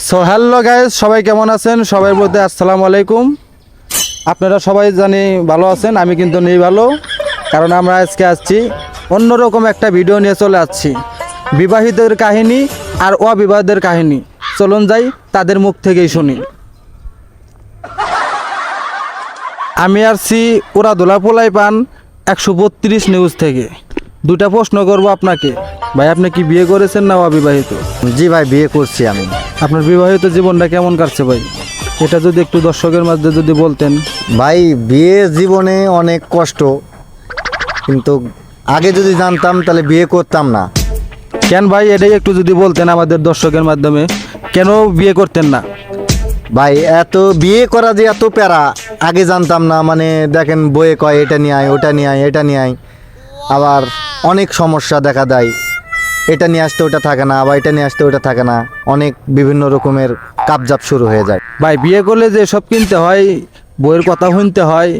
So hello guys, সবাই কেমন আছেন? সবাই বলতে আসসালামু আলাইকুম। আপনারা সবাই জানি ভালো আছেন, আমি কিন্তু নেই ভালো। কারণ আমরা আজকে আসছি অন্যরকম একটা ভিডিও নিয়ে চলে আসছি, বিবাহিতদের কাহিনী আর অবিবাহিতদের কাহিনী। চলুন যাই তাদের মুখ থেকেই শুনি। আমি আসছি ওরাদোলা পোলাই পান 132 নিউজ থেকে। দুটা প্রশ্ন করব আপনাকে। ভাই, আপনি কি বিয়ে করেছেন না অবিবাহিত? জি ভাই, বিয়ে করছি আমি। আপনার বিবাহিত জীবনটা কেমন কাটছে ভাই? এটা যদি একটু দর্শকের মধ্যে যদি বলতেন। ভাই, বিয়ে জীবনে অনেক কষ্ট, কিন্তু আগে যদি জানতাম তাহলে বিয়ে করতাম না। কেন ভাই, এটাই একটু যদি বলতেন আমাদের দর্শকের মাধ্যমে, কেন বিয়ে করতেন না? ভাই, এত বিয়ে করা যে এত প্যারা, আগে জানতাম না। মানে দেখেন, বইয়ে কয় এটা নিয়ে আয়, ওটা নিয়ে আয়, এটা নিয়ে আয়, আবার অনেক সমস্যা দেখা দেয়। এটা নিয়ে আসতে ওটা থাকে না, আবার এটা নিয়ে আসতে ওটা থাকে না, অনেক বিভিন্ন রকমের কাপজাপ শুরু হয়ে যায়। ভাই, বিয়ে করলে যে সব কিনতে হয়, বইয়ের কথা শুনতে হয়,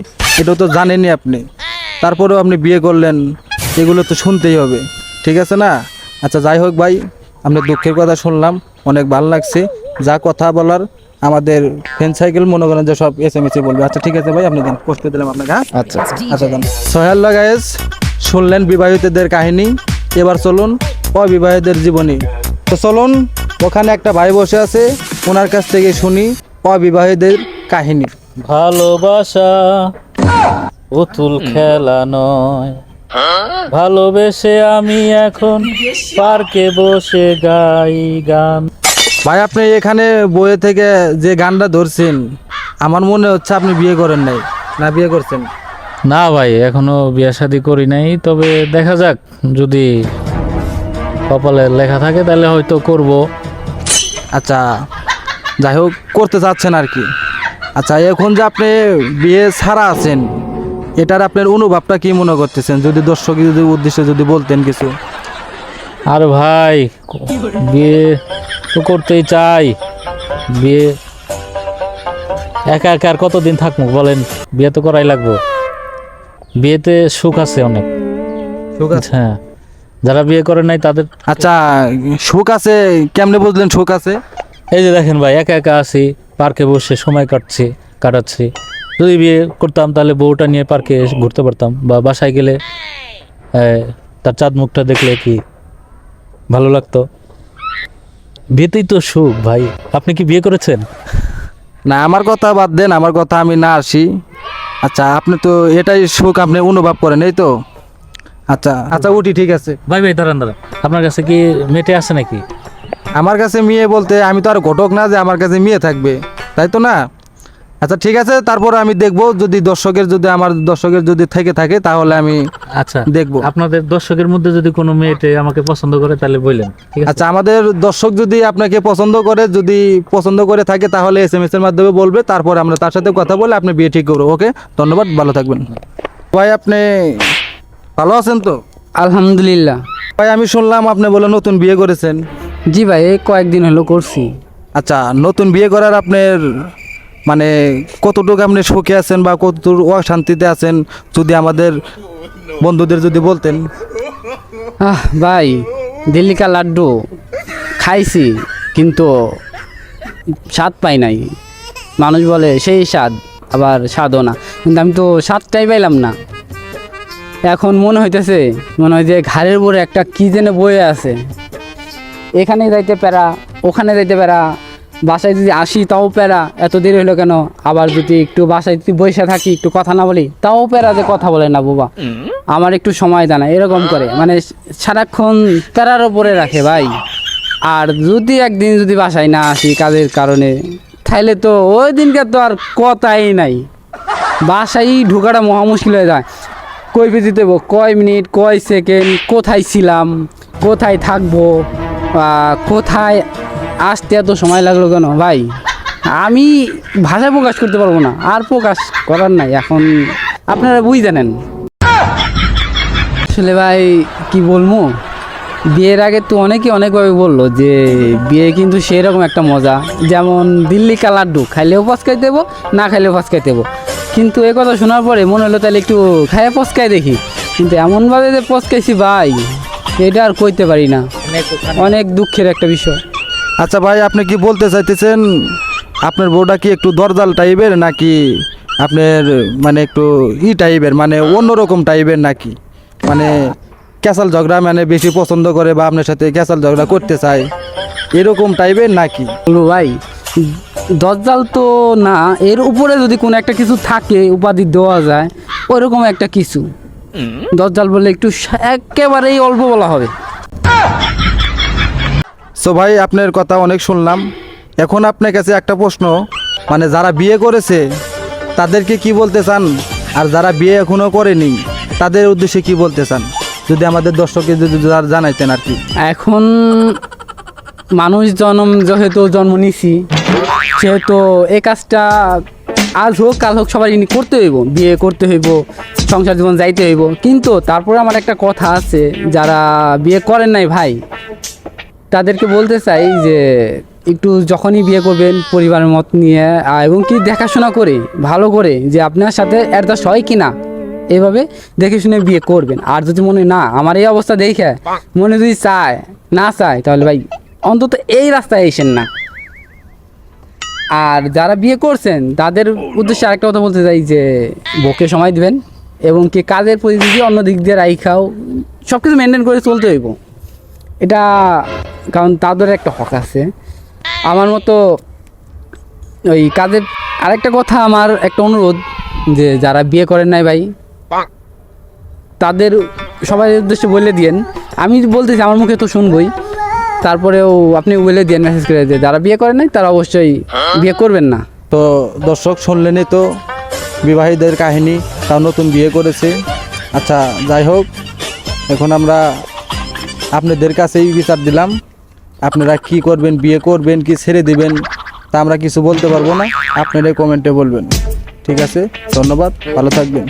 এটা তো জানেনই আপনি। তারপরেও আপনি বিয়ে করলেন, এগুলো তো শুনতেই হবে, ঠিক আছে না? আচ্ছা, যাই হোক ভাই, আমরা দুঃখের কথা শুনলাম, অনেক ভালো লাগছে। যা কথা বলার আমাদের ফ্রেন্ড সাইকেল মনে করেন যে সব এসএমএসে বলবে। আচ্ছা ঠিক আছে ভাই, আপনি দেন, পোস্ট করে দিলাম আপনাকে। হ্যাঁ আচ্ছা আচ্ছা দেন। সোহেল গায়েস, শুনলেন বিবাহিতদের কাহিনী, এবার চলুন অবিবাহিতদের জীবনী। তো চলুন, ওখানে একটা ভাই বসে আছে, ওনার কাছ থেকে শুনি অবিবাহিতদের কাহিনী। ভালোবাসা পুতুল খেলা নয়, ভালোবেসে আমি এখন পার্কে বসে গাই গান। ভাই, আপনি এখানে বইয়ে থেকে যে গানটা ধরছেন, আমার মনে হচ্ছে আপনি বিয়ে করেন নাই, না বিয়ে করছেন? না ভাই, এখনো বিয়ে শাদী করি নাই, তবে দেখা যাক, যদি কপালে লেখা থাকে তাহলে হয়তো করব। আচ্ছা, যাই হোক, করতে চাচ্ছেন আর কি। আচ্ছা, এখন যে আপনি বিয়ে ছাড়া আছেন, এটার আপনার অনুভবটা কি মনে করতেছেন? যদি দর্শক যদি উদ্দেশ্যে যদি বলতেন কিছু। আর ভাই, বিয়ে তো করতেই চাই। বিয়ে একা একা আর কতদিন থাকবো বলেন? বিয়ে তো করাই লাগবো। বিয়েতে সুখ আছে অনেক। সুখ আছে? হ্যাঁ, যারা বিয়ে করে নাই তাদের। আচ্ছা, সুখ আছে কেমনে বুঝলেন সুখ আছে? এই যে দেখেন ভাই, একা একা আছি, পার্কে বসে সময় কাটাচ্ছি। যদি বিয়ে করতাম তাহলে বউটা নিয়ে পার্কে ঘুরতে পারতাম, বা বাসায় গেলে তার চাঁদ মুখটা দেখলে কি ভালো লাগতো। বিয়েতেই তো সুখ ভাই। আপনি কি বিয়ে করেছেন? না, আমার কথা বাদ দেন, আমার কথা আমি না আসি। আচ্ছা, আপনি তো এটাই সুখ আপনি অনুভব করেন, এই তো? আচ্ছা আচ্ছা, উঠি, ঠিক আছে। ভাই ভাই, দাঁড়ান, আপনার কাছে কি মেটে আছে নাকি? আমার কাছে মেয়ে বলতে আমি তো আর ঘটক না যে আমার কাছে মেয়ে থাকবে, তাই তো না? আচ্ছা ঠিক আছে, তারপর আমি দেখবো, যদি আমার দর্শকের যদি থেকে থাকে তাহলে আমি আচ্ছা দেখবো। আপনাদের দর্শকের মধ্যে যদি কোনো মেয়েটে আমাকে পছন্দ করে তাহলে বললেন, ঠিক আছে? আচ্ছা, আমাদের দর্শক যদি আপনাকে যদি পছন্দ করে থাকে তাহলে এসএমএস এর মাধ্যমে বলবে, তারপর আমরা তার সাথে কথা বলে আপনি বিয়ে ঠিক করবো। ওকে, ধন্যবাদ, ভালো থাকবেন ভাই। আপনি ভালো আছেন তো? আলহামদুলিল্লাহ। ভাই, আমি শুনলাম আপনি বলে নতুন বিয়ে করেছেন। জি ভাই, এই কয়েকদিন হলো করছি। আচ্ছা, নতুন বিয়ে করার আপনার মানে কতটুকু আপনি সুখে আছেন বা কতটুকু অশান্তিতে আছেন, যদি আমাদের বন্ধুদের যদি বলতেন। ভাই, দিল্লি কা লাড্ডু খাইছি, কিন্তু স্বাদ পাই নাই। মানুষ বলে সেই স্বাদ, আবার স্বাদও না, কিন্তু আমি তো স্বাদটাই পাইলাম না। এখন মনে হয় যে ঘাড়ের উপরে একটা কি যেন বয়ে আছে। এখানে যাইতে প্যারা, ওখানে যাইতে প্যারা, বাসায় যদি আসি তাও প্যারা, এত দেরি হলো কেন? আবার যদি একটু বাসায় যদি বসে থাকি, একটু কথা না বলি, তাও প্যারা, যে কথা বলে না বাবা, আমার একটু সময় দেয় না, এরকম করে মানে সারাক্ষণ প্যারার ওপরে রাখে ভাই। আর যদি একদিন যদি বাসায় না আসি কাজের কারণে, তাইলে তো ওই দিনকে তো আর কথাই নাই। বাসায় ঢোকাটা মহা মুশকিল হয়ে যায়। কই বেজে দেবো, কয় মিনিট, কয় সেকেন্ড, কোথায় ছিলাম, কোথায় থাকবো, কোথায় আসতে এত সময় লাগলো কেন ভাই? আমি ভাষায় প্রকাশ করতে পারবো না, আর প্রকাশ করার নাই। এখন আপনারা জানেন আসলে ভাই, কি বলবো, বিয়ের আগে তো অনেকভাবে বললো যে বিয়ে কিন্তু সেই রকম একটা মজা, যেমন দিল্লি কা লাড্ডু খাইলেও পচকাই দেবো, না খাইলেও পচকাই দেবো। কিন্তু এ কথা শোনার পরে মনে হলো তাহলে একটু খাইয়ে পচকাই দেখি, কিন্তু এমনভাবে যে পচকাইছি ভাই, এটা আর কইতে পারি না। অনেক দুঃখের একটা বিষয়। আচ্ছা ভাই, আপনি কি বলতে চাইতেছেন আপনার বউটা কি একটু দরজাল টাইপের, নাকি আপনার মানে একটু টাইপের, মানে অন্যরকম টাইপের, নাকি মানে ক্যাসাল ঝগড়া মানে বেশি পছন্দ করে বা আপনার সাথে ক্যাসাল ঝগড়া করতে চায় এরকম টাইপের নাকি? বলবো ভাই, দজ্জাল তো না, এর উপরে যদি কোনো একটা কিছু থাকে উপাধি দেওয়া যায় ওইরকম একটা কিছু। দজ্জাল বলে একটু একেবারেই অল্প বলা হবে। সো ভাই, আপনার কথা অনেক শুনলাম। এখন আপনার কাছে একটা প্রশ্ন, মানে যারা বিয়ে করেছে তাদেরকে কি বলতে চান, আর যারা বিয়ে এখনো করেনি তাদের উদ্দেশ্যে কি বলতে চান, যদি আমাদের দর্শককে যদি জানাইতেন আর কি। এখন মানুষ যেহেতু জন্ম নিছি, সেহেতু এই কাজটা আজ হোক কাল হোক সবাই করতে হইব, বিয়ে করতে হইব, সংসার জীবন যাইতে হইব। কিন্তু তারপরে আমার একটা কথা আছে, যারা বিয়ে করেন নাই ভাই তাদেরকে বলতে চাই যে একটু যখনই বিয়ে করবেন পরিবারের মত নিয়ে এবং কি দেখাশোনা করে ভালো করে যে আপনার সাথে অ্যাডজাস্ট হয় কি না, এভাবে দেখে শুনে বিয়ে করবেন। আর যদি মনে না আমার এই অবস্থা দেখে মনে যদি না চায় তাহলে ভাই অন্তত এই রাস্তায় এসেন না। আর যারা বিয়ে করছেন তাদের উদ্দেশ্যে আরেকটা কথা বলতে চাই যে বউকে সময় দিবেন এবং কি কাজের পরিস্থিতি অন্য দিক দিয়ে রাইখাও সব কিছু মেনটেন করে চলতে হইব, এটা কারণ তাদের একটা হক আছে। আমার মতো ওই কাজের আরেকটা কথা, আমার একটা অনুরোধ যে যারা বিয়ে করেন নাই ভাই তাদের সবাই উদ্দেশ্যে বলে দিয়েন, আমি বলতেছি আমার মুখে তো শুনবই, তারপরেও আপনি বলে দিয়েন মেসেজ করে যে যারা বিয়ে করেন নাই তারা অবশ্যই বিয়ে করবেন না। তো দর্শক শুনলেনই তো বিবাহীদের কাহিনী, তাও নতুন বিয়ে করেছে। আচ্ছা যাই হোক, এখন আমরা আপনাদের কাছেই বিচার দিলাম, আপনারা কি করবেন, বিয়ে করবেন কি ছেড়ে দিবেন তা আমরা কিছু বলতে পারবো না, আপনারাই কমেন্টে বলবেন। ঠিক আছে, ধন্যবাদ, ভালো থাকবেন।